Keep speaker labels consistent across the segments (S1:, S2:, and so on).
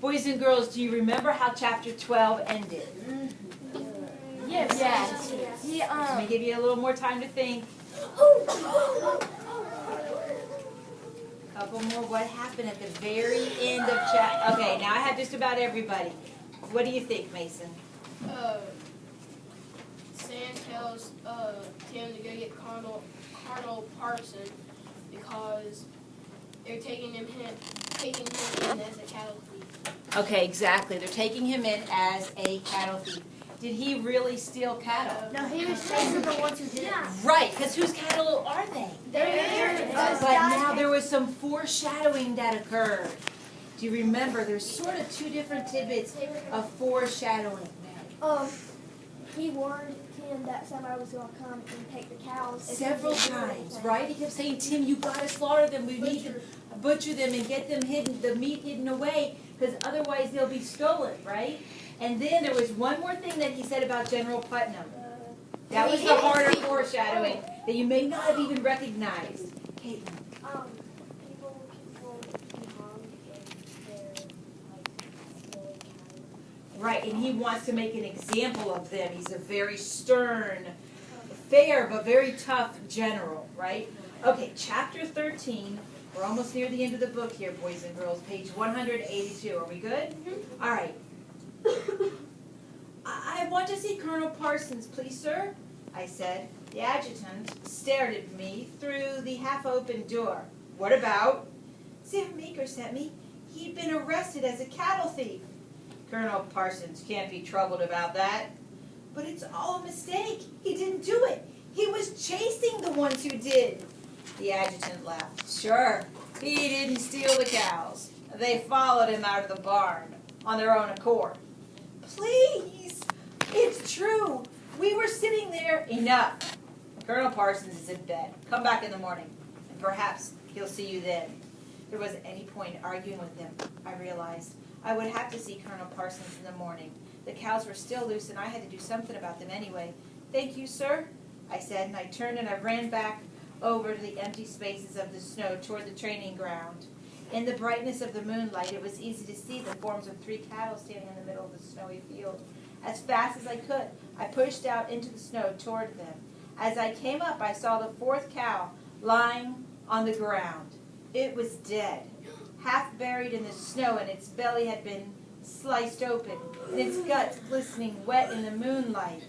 S1: Boys and girls, do you remember how chapter 12 ended?
S2: Yes.
S3: Yes.
S1: Let me give you a little more time to think. Couple more. What happened at the very end of chapter? Okay, now I have just about everybody. What do you think, Mason?
S2: Sam tells Tim to go get Colonel Parson because they're taking him in as a cattle thief.
S1: Okay, exactly. They're taking him in as a cattle thief. Did he really steal cattle?
S3: No, he was chasing the ones who did.
S1: Right, because whose cattle are they? But now there was some foreshadowing that occurred. Do you remember? There's sort of two different tidbits of foreshadowing.
S4: He warned Tim that somebody was going to come and take the cows.
S1: Several times, right? He kept saying, Tim, you got to slaughter them. We need to butcher them and get them hidden, the meat hidden away, because otherwise they'll be stolen, right? And then there was one more thing that he said about General Putnam. That was the harder foreshadowing that you may not have even recognized. Caitlin.
S4: People can be harmed if they're silly cattle.
S1: Right, and he wants to make an example of them. He's a very stern, fair, but very tough general, right? Okay, chapter 13. We're almost near the end of the book here, boys and girls. Page 182. Are we good? Mm-hmm. All right. I want to see Colonel Parsons, please, sir, I said. The adjutant stared at me through the half-open door. What about? Sam Meeker sent me. He'd been arrested as a cattle thief. Colonel Parsons can't be troubled about that. But it's all a mistake. He didn't do it. He was chasing the ones who did. The adjutant laughed. Sure, he didn't steal the cows. They followed him out of the barn on their own accord. Please, it's true. We were sitting there. Enough. Colonel Parsons is in bed. Come back in the morning, and perhaps he'll see you then. There wasn't any point arguing with him, I realized. I would have to see Colonel Parsons in the morning. The cows were still loose, and I had to do something about them anyway. Thank you, sir, I said, and I turned and I ran back over to the empty spaces of the snow toward the training ground. In the brightness of the moonlight, it was easy to see the forms of 3 cattle standing in the middle of the snowy field. As fast as I could, I pushed out into the snow toward them. As I came up, I saw the 4th cow lying on the ground. It was dead, half buried in the snow, and its belly had been sliced open, and its guts glistening wet in the moonlight.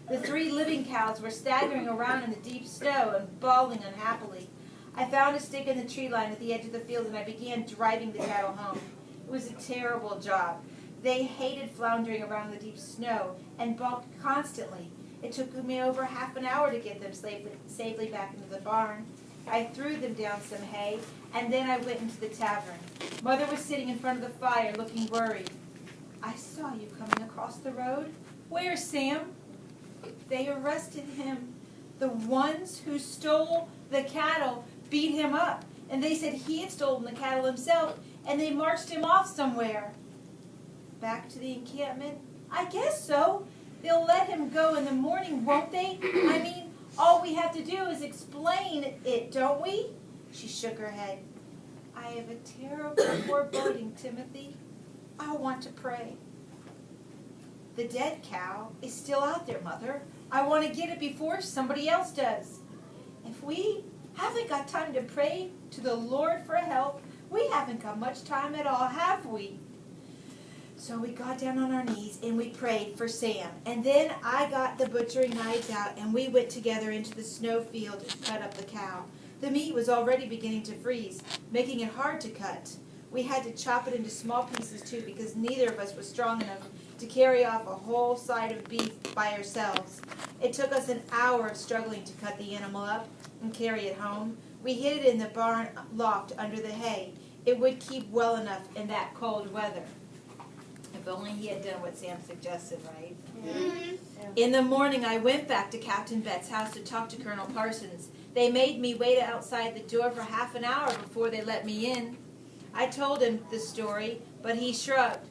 S1: The 3 living cows were staggering around in the deep snow and bawling unhappily. I found a stick in the tree line at the edge of the field, and I began driving the cattle home. It was a terrible job. They hated floundering around the deep snow and balked constantly. It took me over half an hour to get them safely back into the barn. I threw them down some hay, and then I went into the tavern. Mother was sitting in front of the fire, looking worried. I saw you coming across the road. Where's Sam? They arrested him. The ones who stole the cattle beat him up, and they said he had stolen the cattle himself, and they marched him off somewhere. Back to the encampment? I guess so. They'll let him go in the morning, won't they? I mean, all we have to do is explain it, don't we? She shook her head. I have a terrible foreboding, Timothy. I want to pray. The dead cow is still out there, Mother. I want to get it before somebody else does. If we haven't got time to pray to the Lord for help, we haven't got much time at all, have we? So we got down on our knees and we prayed for Sam. And then I got the butchering knives out and we went together into the snow field and cut up the cow. The meat was already beginning to freeze, making it hard to cut. We had to chop it into small pieces too because neither of us was strong enough to carry off a whole side of beef by ourselves. It took us an hour of struggling to cut the animal up and carry it home. We hid it in the barn loft under the hay. It would keep well enough in that cold weather. If only he had done what Sam suggested, right?
S3: Yeah.
S1: In the morning, I went back to Captain Bett's house to talk to Colonel Parsons. They made me wait outside the door for half an hour before they let me in. I told him the story, but he shrugged.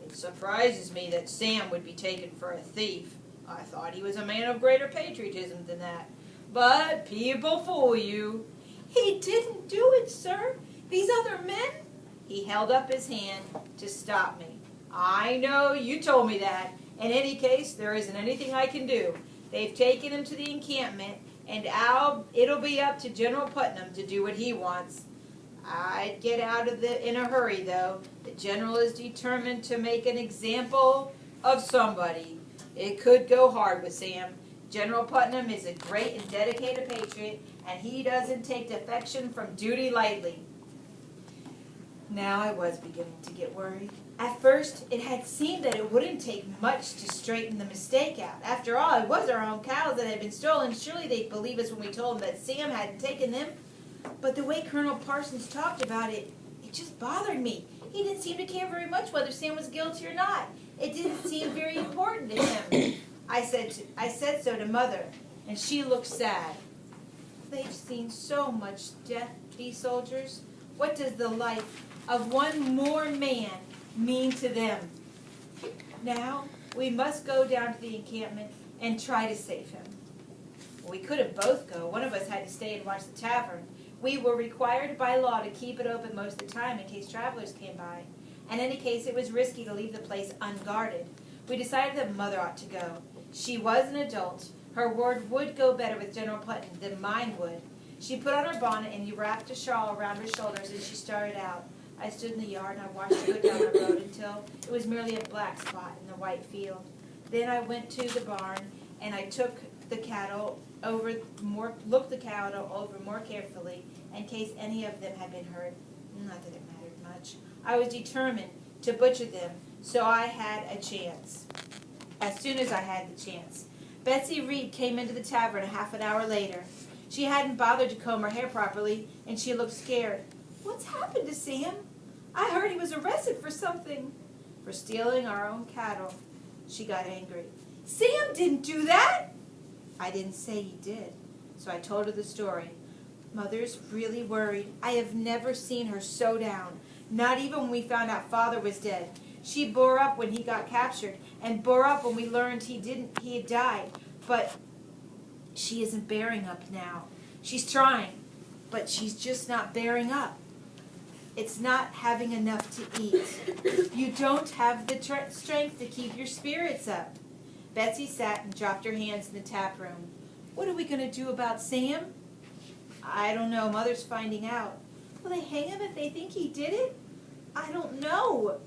S1: It surprises me that Sam would be taken for a thief. I thought he was a man of greater patriotism than that. But people fool you. He didn't do it, sir. These other men, He held up his hand to stop me. I know, you told me that. In any case, there isn't anything I can do. They've taken him to the encampment, and it'll be up to General Putnam to do what he wants. I'd get out of in a hurry, though. The general is determined to make an example of somebody. It could go hard with Sam. General Putnam is a great and dedicated patriot, and he doesn't take defection from duty lightly. Now I was beginning to get worried. At first, it had seemed that it wouldn't take much to straighten the mistake out. After all, it was our own cows that had been stolen. Surely they'd believe us when we told them that Sam hadn't taken them. But the way Colonel Parsons talked about it, it just bothered me. He didn't seem to care very much whether Sam was guilty or not. It didn't seem very important to him. I said so to Mother, and she looked sad. They've seen so much death, these soldiers. What does the life of one more man mean to them? Now, we must go down to the encampment and try to save him. We couldn't both go. One of us had to stay and watch the tavern. We were required by law to keep it open most of the time in case travelers came by. In any case, it was risky to leave the place unguarded. We decided that Mother ought to go. She was an adult. Her word would go better with General Putnam than mine would. She put on her bonnet and wrapped a shawl around her shoulders, and she started out. I stood in the yard and I watched her go down the road until it was merely a black spot in the white field. Then I went to the barn and I took the cattle looked the cattle over more carefully in case any of them had been hurt. Not that it mattered much. I was determined to butcher them, so I had a chance. As soon as I had the chance, Betsy Reed came into the tavern a half an hour later. She hadn't bothered to comb her hair properly, and she looked scared. What's happened to Sam? I heard he was arrested for something. For stealing our own cattle. She got angry. Sam didn't do that! I didn't say he did, so I told her the story. Mother's really worried. I have never seen her so down, not even when we found out Father was dead. She bore up when he got captured, and bore up when we learned he had died. But she isn't bearing up now. She's trying, but she's just not bearing up. It's not having enough to eat. You don't have the strength to keep your spirits up. Betsy sat and dropped her hands in the tap room. What are we going to do about Sam? I don't know. Mother's finding out. Will they hang him if they think he did it? I don't know.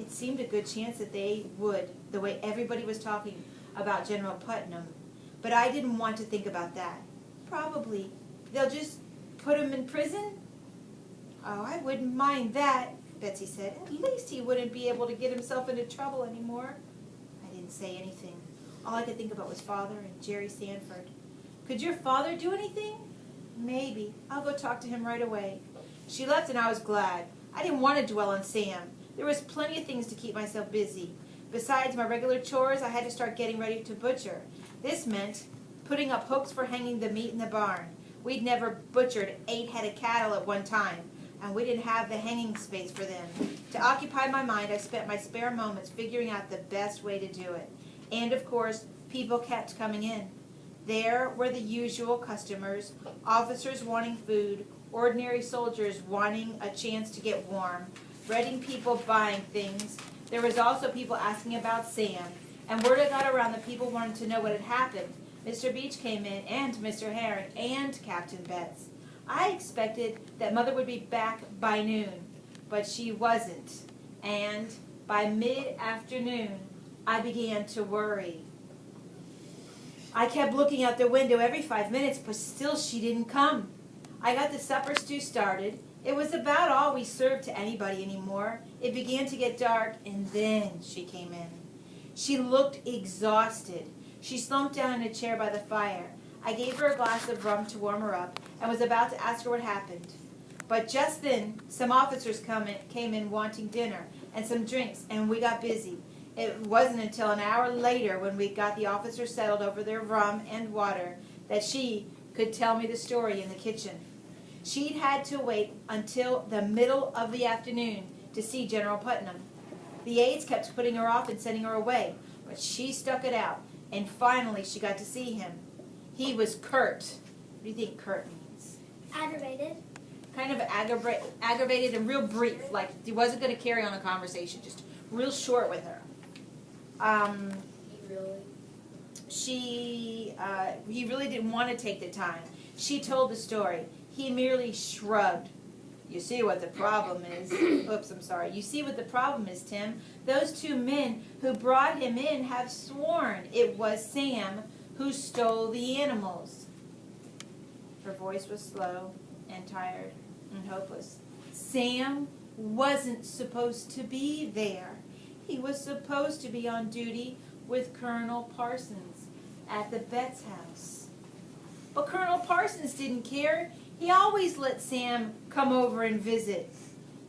S1: It seemed a good chance that they would, the way everybody was talking about General Putnam. But I didn't want to think about that. Probably. They'll just put him in prison? Oh, I wouldn't mind that, Betsy said. At least he wouldn't be able to get himself into trouble anymore. I didn't say anything. All I could think about was Father and Jerry Sanford. Could your father do anything? Maybe. I'll go talk to him right away. She left and I was glad. I didn't want to dwell on Sam. There was plenty of things to keep myself busy. Besides my regular chores, I had to start getting ready to butcher. This meant putting up hooks for hanging the meat in the barn. We'd never butchered 8 head of cattle at one time, and we didn't have the hanging space for them. To occupy my mind, I spent my spare moments figuring out the best way to do it. And, of course, people kept coming in. There were the usual customers, officers wanting food, ordinary soldiers wanting a chance to get warm, Reading people buying things. There was also people asking about Sam, and word had got around that people wanted to know what had happened. Mr. Beach came in, and Mr. Herring, and Captain Betts. I expected that Mother would be back by noon, but she wasn't, and by mid-afternoon, I began to worry. I kept looking out the window every 5 minutes, but still she didn't come. I got the supper stew started. It was about all we served to anybody anymore. It began to get dark, and then she came in. She looked exhausted. She slumped down in a chair by the fire. I gave her a glass of rum to warm her up, and was about to ask her what happened. But just then, some officers came in wanting dinner and some drinks, and we got busy. It wasn't until an hour later, when we got the officers settled over their rum and water, that she could tell me the story in the kitchen. She'd had to wait until the middle of the afternoon to see General Putnam. The aides kept putting her off and sending her away, but she stuck it out, and finally she got to see him. He was curt. What do you think curt means?
S4: Aggravated.
S1: kind of aggravated and real brief. Like he wasn't going to carry on a conversation, just real short with her.
S2: Really?
S1: He really didn't want to take the time. She told the story. He merely shrugged. You see what the problem is. Oops, I'm sorry. You see what the problem is, Tim. Those two men who brought him in have sworn it was Sam who stole the animals. Her voice was slow and tired and hopeless. Sam wasn't supposed to be there. He was supposed to be on duty with Colonel Parsons at the Betts house. But Colonel Parsons didn't care. He always let Sam come over and visit.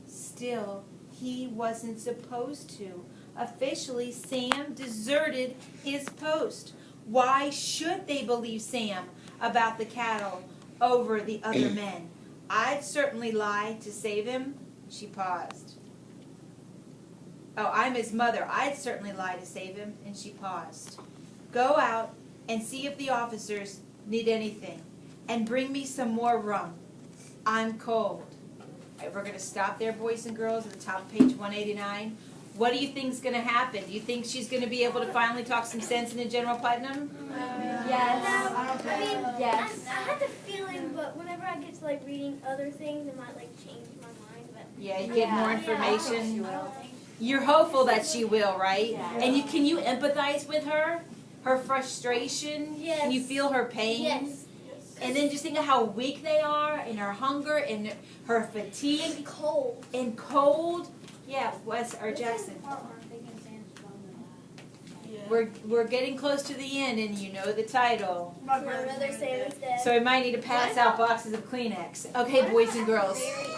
S1: Still, he wasn't supposed to. Officially, Sam deserted his post. Why should they believe Sam about the cattle over the other men? I'd certainly lie to save him. She paused. Oh, I'm his mother. I'd certainly lie to save him. And she paused. Go out and see if the officers need anything. And bring me some more rum. I'm cold. All right, we're going to stop there, boys and girls, at the top of page 189. What do you think's going to happen? Do you think she's going to be able to finally talk some sense into General Putnam?
S4: Yes.
S3: I mean,
S4: Yes.
S3: I had the feeling, but whenever I get to like reading other things, it might like change my mind. But
S1: Yeah, you get more information.
S3: I don't think
S1: You're hopeful that she will, right? And can you empathize with her? Her frustration?
S3: Yes.
S1: Can you feel her pain?
S3: Yes.
S1: And then just think of how weak they are, and her hunger, and her fatigue,
S3: Cold.
S1: and cold. Yeah, Wes or Jackson. We're getting close to the end, and you know the title.
S3: My brother Sam instead.
S1: So we might need to pass out boxes of Kleenex. Okay, boys and girls.